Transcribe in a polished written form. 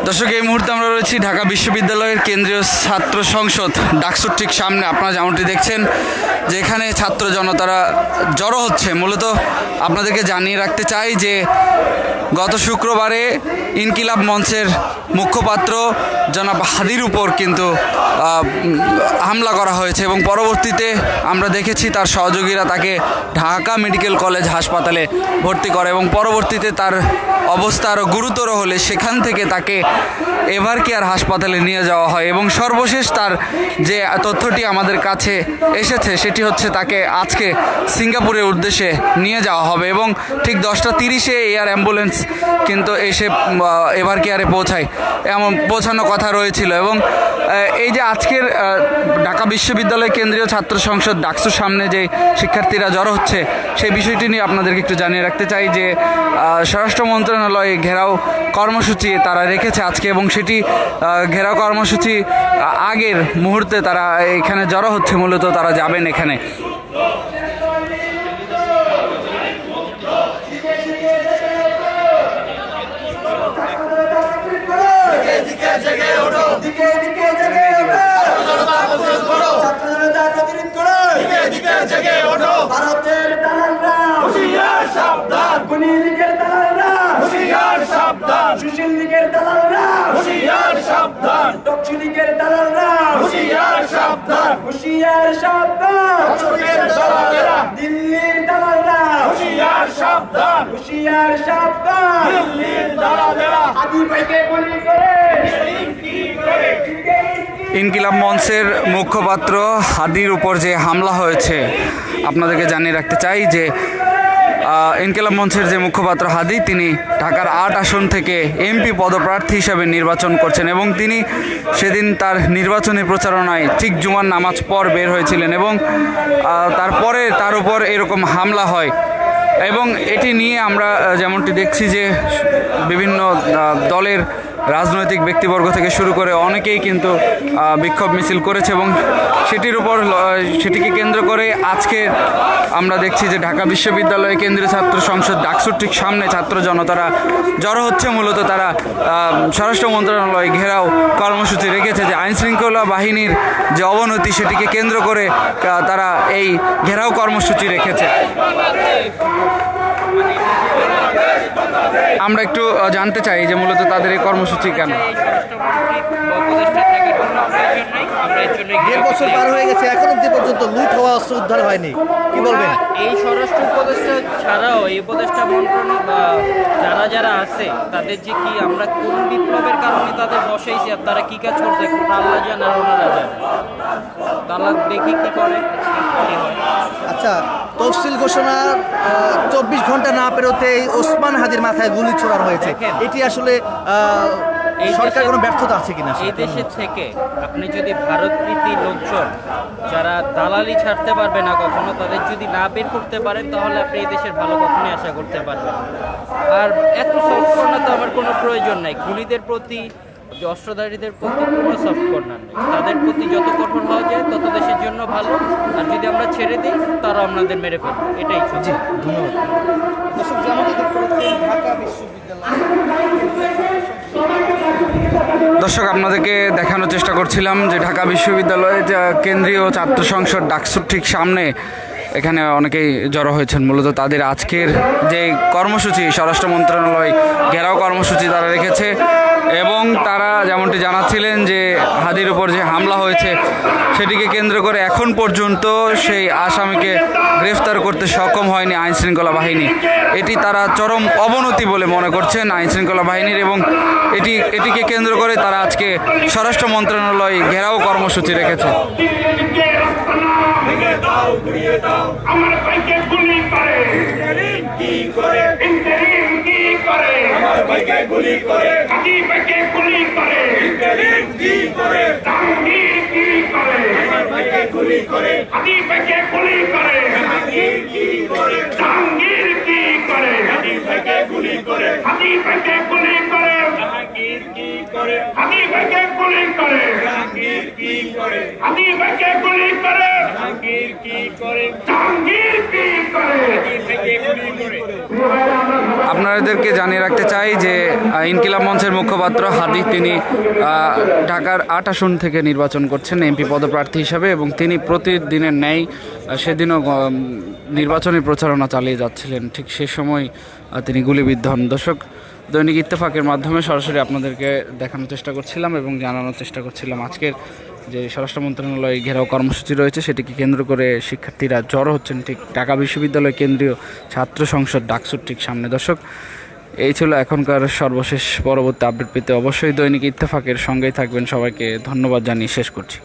দর্শক, এই মুহূর্তে আমরা রয়েছি ঢাকা বিশ্ববিদ্যালয়ের কেন্দ্রীয় ছাত্র সংসদ ডাকসুর ঠিক সামনে। আপনারা যেমনটি দেখছেন যে এখানে ছাত্র জনতারা জড়ো হচ্ছে। মূলত আপনাদেরকে জানিয়ে রাখতে চাই যে গত শুক্রবারে ইনকিলাব মঞ্চের মুখপাত্র জনাব হাদির উপর কিন্তু হামলা করা হয়েছে এবং পরবর্তীতে আমরা দেখেছি তার সহযোগীরা তাকে ঢাকা মেডিকেল কলেজ হাসপাতালে ভর্তি করে এবং পরবর্তীতে তার অবস্থা আরও গুরুতর হলে সেখান থেকে তাকে এভার কেয়ার হাসপাতালে নিয়ে যাওয়া হয় এবং সর্বশেষ তার যে তথ্যটি আমাদের কাছে এসেছে সেটি হচ্ছে তাকে আজকে সিঙ্গাপুরের উদ্দেশ্যে নিয়ে যাওয়া হবে এবং ঠিক 10:30 এয়ার অ্যাম্বুলেন্স কিন্তু এসে এভার কেয়ারে পৌঁছানো কথা রয়েছিল। এবং এই যে আজকের ঢাকা বিশ্ববিদ্যালয় কেন্দ্রীয় ছাত্র সংসদ ডাকসুর সামনে যে শিক্ষার্থীরা জড়ো হচ্ছে সেই বিষয়টি নিয়ে আপনাদেরকে একটু জানিয়ে রাখতে চাই যে স্বরাষ্ট্র মন্ত্রণালয়ে ঘেরাও কর্মসূচি তারা রেখেছে আজকে এবং সেটি ঘেরাও কর্মসূচি আগের মুহূর্তে তারা এখানে জড়ো হচ্ছে। মূলত তারা যাবেন এখানে। ভারতের দালালরা হুঁশিয়ার সাবধান, খুনি লীগের দালালরা হুঁশিয়ার সাবধান, সুশীল লীগের দালালরা হুঁশিয়ার সাবধান, দক্ষিণ লীগের দালালরা হুঁশিয়ার সাবধান, হুঁশিয়ার সাবধান, চোখের দালালরা দিল্লির দালালরা হুঁশিয়ার সাবধান, হুঁশিয়ার সাবধান, দিল্লির দালালরা হাদি ভাইকে গুলি করে ইনকিলাব মঞ্চের মুখপাত্র হাদির উপর যে হামলা হয়েছে আপনাদেরকে জানিয়ে রাখতে চাই যে ইনকিলাব মঞ্চের যে মুখপাত্র হাদি তিনি ঢাকার 8 আসন থেকে এমপি পদপ্রার্থী হিসাবে নির্বাচন করছেন এবং তিনি সেদিন তার নির্বাচনী প্রচারণায় ঠিক জুমার নামাজ পর বের হয়েছিলেন এবং তারপরে তার উপর এরকম হামলা হয় এবং এটি নিয়ে আমরা যেমনটি দেখছি যে বিভিন্ন দলের রাজনৈতিক ব্যক্তিবর্গ থেকে শুরু করে অনেকেই কিন্তু বিক্ষোভ মিছিল করেছে এবং সেটিকে কেন্দ্র করে আজকে আমরা দেখছি যে ঢাকা বিশ্ববিদ্যালয় কেন্দ্রীয় ছাত্র সংসদ ডাকসুর ঠিক সামনে ছাত্র জনতারা জড়ো হচ্ছে। মূলত তারা স্বরাষ্ট্র মন্ত্রণালয় ঘেরাও কর্মসূচি রেখেছে যে আইনশৃঙ্খলা বাহিনীর যে অবনতি সেটিকে কেন্দ্র করে তারা এই ঘেরাও কর্মসূচি রেখেছে। আমরা একটু জানতে চাই যে মূলত তাদের এই কর্মসূচি কেন? 1.5 বছর পার হয়ে গেছে, এখন অব্দি পর্যন্ত লুট হওয়া অস্ত্র উদ্ধার হয়নি। কি বলবেন? এই স্বরাষ্ট্র উপদেষ্টা ছাড়াও এই উপদেষ্টা মন্ত্রণালয় বা যারা আছে তাদের যে কি আমরা কোন বিপ্লবের কারণে তাদের বসাইছি আর তারা কি কাজ করছে আল্লাহ জানে আর ওনারা জানে। তারা দেখি কি করে। আচ্ছা, তফসিল ঘোষণার 24 ঘন্টা না পেরোতেই ওসমান হাদির মাথায় গুলি ছোড়ানো হয়েছে। এটি আসলে সরকার কোনো ব্যর্থতা আছে কিনা? এই দেশে থেকে আপনি যদি ভারতপ্রীতি লোকজন যারা দালালি ছাড়তে পারবে না কখনো, তাদের যদি না বের করতে পারেন তাহলে আপনি এই দেশের ভালো কখনোই আশা করতে পারবেন। আর এত সফট কর্নার তো আমার কোনো প্রয়োজন নাই। খুনিদের প্রতি, অস্ত্রধারীদের প্রতি কোনো সফট কর্নার নেই। তাদের প্রতি যত কঠোর হওয়া যায় তত দেশের জন্য ভালো। আর যদি আমরা ছেড়ে দিই তারা আপনাদের মেরে ফেলবে, এটাই। জি, ধন্যবাদ। দর্শক, যেমনটি দেখতে পাচ্ছেন ঢাকা দর্শক, আপনাদেরকে দেখানোর চেষ্টা করছিলাম যে ঢাকা বিশ্ববিদ্যালয়ের কেন্দ্রীয় ছাত্র সংসদ ডাকসুর ঠিক সামনে এখানে অনেকেই জড়ো হয়েছেন। মূলত তাদের আজকের যে কর্মসূচি স্বরাষ্ট্র মন্ত্রণালয় ঘেরাও কর্মসূচি তারা রেখেছে এবং তারা যেমনটি জানাচ্ছিলেন যে হাদির উপর যে হামলা হয়েছে সেটিকে কেন্দ্র করে এখন পর্যন্ত সেই আসামিকে গ্রেফতার করতে সক্ষম হয়নি আইনশৃঙ্খলা বাহিনী। এটি তারা চরম অবনতি বলে মনে করছেন আইনশৃঙ্খলা বাহিনীর এবং এটিকে কেন্দ্র করে তারা আজকে স্বরাষ্ট্র মন্ত্রণালয় ঘেরাও কর্মসূচি রেখেছে। আমার ভাইকে গুলি করে কি করে, কি করে আমার ভাইকে গুলি করে, হাদি ভাইকে গুলি করে কি করে, জাহাঙ্গীর কি করে আমার ভাইকে গুলি করে, হাদি ভাইকে গুলি করে, জাহাঙ্গীর কি করে, জাহাঙ্গীর কি করে, হাদি ভাইকে গুলি করে, হাদি ভাইকে গুলি করে, জাহাঙ্গীর কি করে, হাদি ভাইকে গুলি করে হাদি ভাইকে গুলি করে জাহাঙ্গীর কি করে আপনাদেরকে জানিয়ে রাখতে চাই যে ইনকিলাব মঞ্চের মুখপাত্র হাদি তিনি ঢাকার ৮ আসন থেকে নির্বাচন করছেন এমপি পদপ্রার্থী হিসাবে এবং তিনি প্রতিদিনের ন্যায় সেদিনও নির্বাচনী প্রচারণা চালিয়ে যাচ্ছিলেন। ঠিক সে সময় তিনি গুলিবিদ্ধ হন। দর্শক, দৈনিক ইত্তেফাকের মাধ্যমে সরাসরি আপনাদেরকে দেখানোর চেষ্টা করছিলাম এবং জানানোর চেষ্টা করছিলাম আজকের যে স্বরাষ্ট্র মন্ত্রণালয় ঘেরাও কর্মসূচি রয়েছে সেটিকে কেন্দ্র করে শিক্ষার্থীরা জড়ো হচ্ছেন ঠিক ঢাকা বিশ্ববিদ্যালয় কেন্দ্রীয় ছাত্র সংসদ ডাকসুর ঠিক সামনে। দর্শক, এই ছিল এখনকার সর্বশেষ। পরবর্তী আপডেট পেতে অবশ্যই দৈনিক ইত্তেফাকের সঙ্গেই থাকবেন। সবাইকে ধন্যবাদ জানিয়ে শেষ করছি।